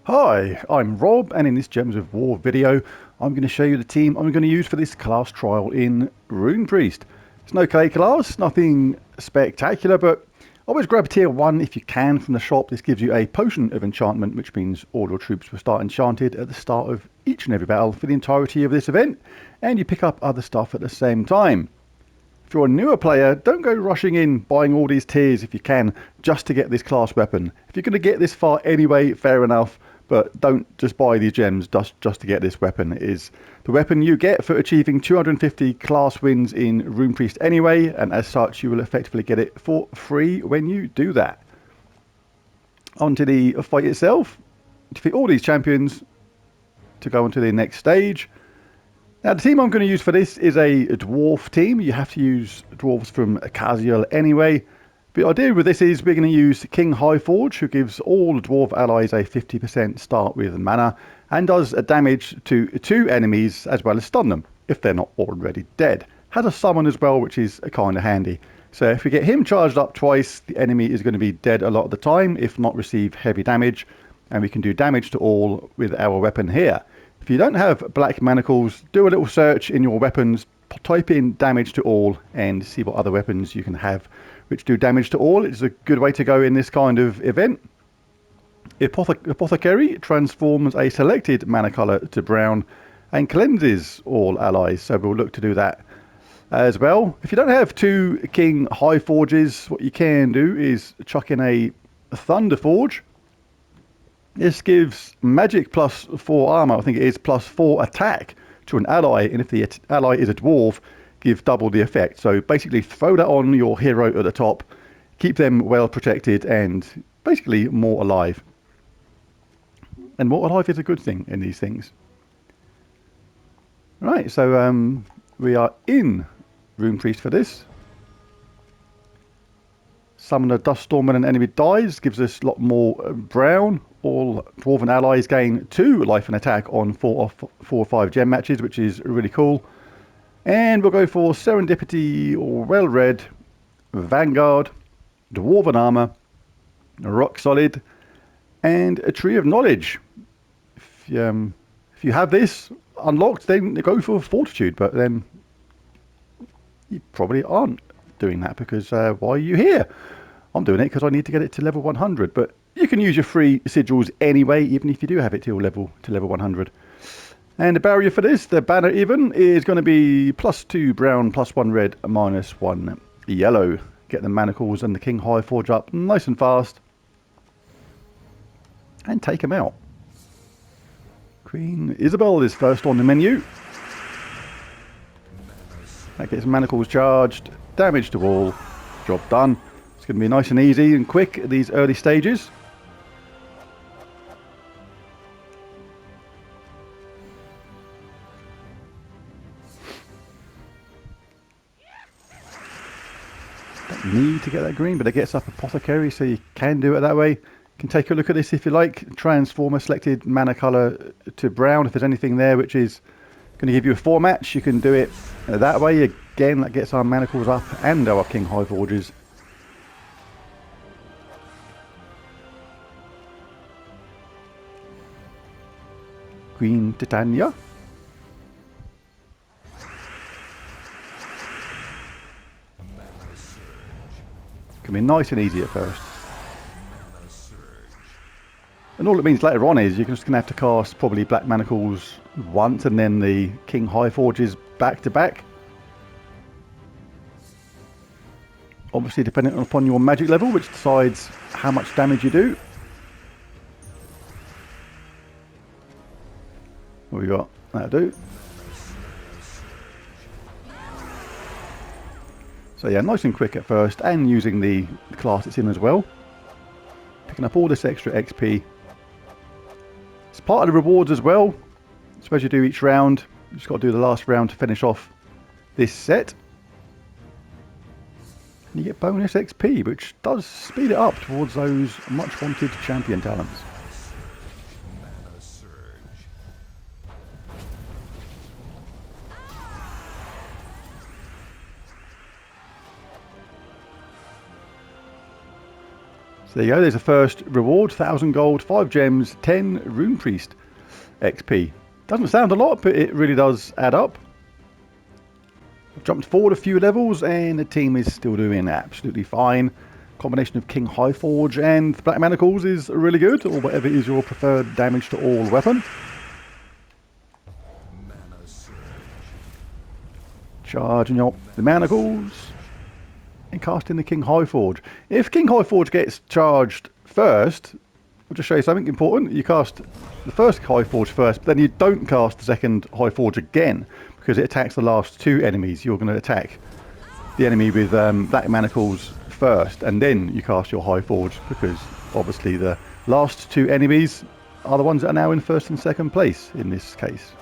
Hi, I'm Rob, and in this Gems of War video I'm going to show you the team I'm going to use for this class trial in Runepriest. It's no K class, nothing spectacular, but always grab tier 1 if you can from the shop. This gives you a potion of enchantment, which means all your troops will start enchanted at the start of each and every battle for the entirety of this event, and you pick up other stuff at the same time. If you're a newer player, don't go rushing in buying all these tiers if you can just to get this class weapon. If you're going to get this far anyway, fair enough, but don't just buy these gems just to get this weapon. It is the weapon you get for achieving 250 class wins in Runepriest anyway, and as such you will effectively get it for free when you do that. On to the fight itself. Defeat all these champions to go on to the next stage. Now the team I'm going to use for this is a dwarf team. You have to use dwarves from Casual anyway. The idea with this is we're going to use King Highforge, who gives all dwarf allies a 50% start with mana and does damage to 2 enemies as well as stun them if they're not already dead. Has a summon as well, which is kind of handy. So if we get him charged up twice, the enemy is going to be dead a lot of the time, if not receive heavy damage, and we can do damage to all with our weapon here. If you don't have black manacles, do a little search in your weapons, type in damage to all and see what other weapons you can have which do damage to all. It's a good way to go in this kind of event. Apothecary transforms a selected mana colour to brown and cleanses all allies, so we'll look to do that as well. If you don't have 2 King Highforges, what you can do is chuck in a Thunder Forge. This gives magic plus 4 armor, I think it is, plus 4 attack to an ally, and if the ally is a dwarf, give double the effect. So basically throw that on your hero at the top, keep them well protected and basically more alive. And more alive is a good thing in these things. Right, so we are in Runepriest for this. Summon a dust storm when an enemy dies, gives us a lot more brown. All dwarven allies gain 2 life and attack on 4 or 5 gem matches, which is really cool. And we'll go for Serendipity, or Well Read, Vanguard, Dwarven Armor, Rock Solid, and a Tree of Knowledge. If you have this unlocked, then go for Fortitude, but then you probably aren't doing that because why are you here? I'm doing it because I need to get it to level 100, but you can use your free sigils anyway, even if you do have it to level 100. And the barrier for this, the banner even, is going to be +2 brown, +1 red, -1 yellow. Get the manacles and the King Highforge up nice and fast. And take them out. Queen Isabel is first on the menu. That gets manacles charged, damage to all, job done. It's going to be nice and easy and quick at these early stages. Need to get that green, but it gets up Apothecary, so you can do it that way. You can take a look at this if you like. Transform a selected mana colour to brown if there's anything there which is going to give you a 4 match. You can do it that way. Again, that gets our manacles up and our King Highforges. Queen Titania. Can be nice and easy at first. And all it means later on is you're just going to have to cast probably Black Manacles once and then the King Highforges back to back. Obviously depending upon your magic level, which decides how much damage you do. What we got? That'll do. So yeah, nice and quick at first, and using the class it's in as well. Picking up all this extra XP. It's part of the rewards as well. So as you do each round, you just got to do the last round to finish off this set. And you get bonus XP, which does speed it up towards those much wanted champion talents. So there you go, there's the first reward, 1,000 gold, 5 gems, 10 Runepriest XP. Doesn't sound a lot, but it really does add up. I've jumped forward a few levels and the team is still doing absolutely fine. Combination of King Highforge and Black Manacles is really good, or whatever is your preferred damage to all weapon. Charging up the Manacles and casting the King Highforge. If King Highforge gets charged first, I'll just show you something important. You cast the first Highforge first, but then you don't cast the second Highforge again, because it attacks the last 2 enemies. You're going to attack the enemy with Black Manacles first, and then you cast your Highforge, because obviously the last 2 enemies are the ones that are now in first and second place in this case.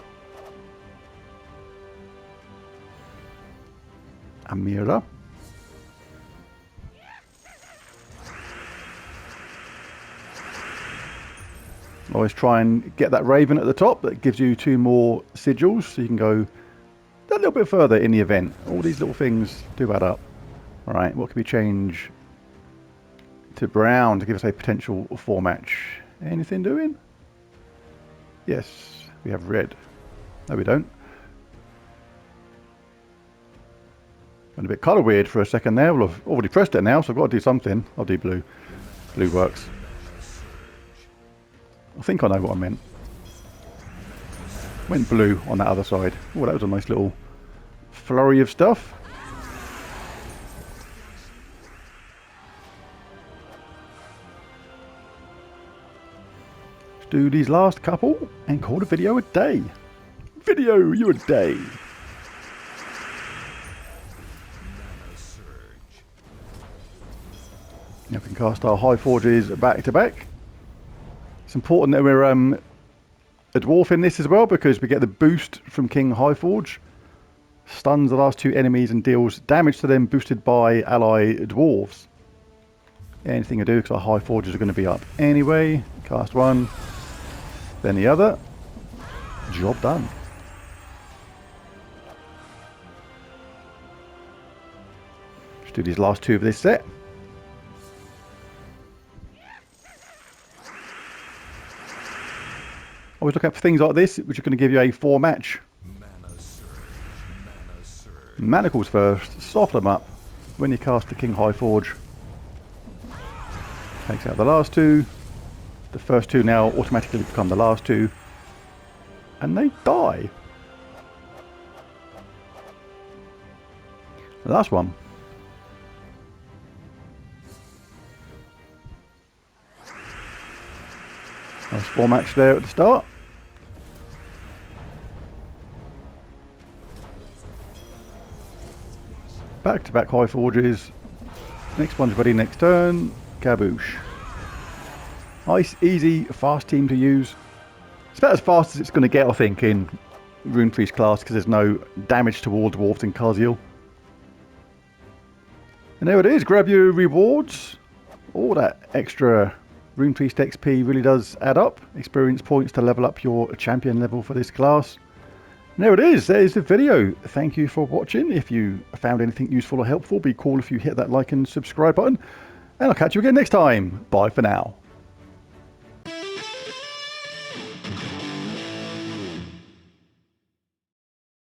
Amira. Always try and get that Raven at the top. That gives you 2 more sigils, so you can go a little bit further in the event. All these little things do add up. Alright, what can we change to brown to give us a potential 4 match? Anything doing? Yes, we have red. No, we don't. Went a bit colour weird for a second there. Well, I've already pressed it now, so I've got to do something. I'll do blue. Blue works. I think I know what I meant. Went blue on that other side. Oh, that was a nice little flurry of stuff. Let's do these last couple and call the video a day. Video, you a day. Now we can cast our Highforges back to back. It's important that we're a dwarf in this as well, because we get the boost from King Highforge. Stuns the last 2 enemies and deals damage to them boosted by ally dwarves. Anything I do, because our Highforges are going to be up anyway. Cast one, then the other. Job done. Let's do these last 2 of this set. Always look out for things like this, which are going to give you a 4 match. Manacles first, soften them up when you cast the King Highforge. Takes out the last 2. The first 2 now automatically become the last 2. And they die. The last one. Nice 4 match there at the start. Back to back Highforges. Next one's ready next turn. Kaboosh. Nice, easy, fast team to use. It's about as fast as it's going to get, I think, in Runepriest class, because there's no damage to all dwarves in Kaziel. And there it is. Grab your rewards. All that extra Runepriest XP really does add up. Experience points to level up your champion level for this class. And there it is. There's the video. Thank you for watching. If you found anything useful or helpful, be cool if you hit that like and subscribe button. And I'll catch you again next time. Bye for now.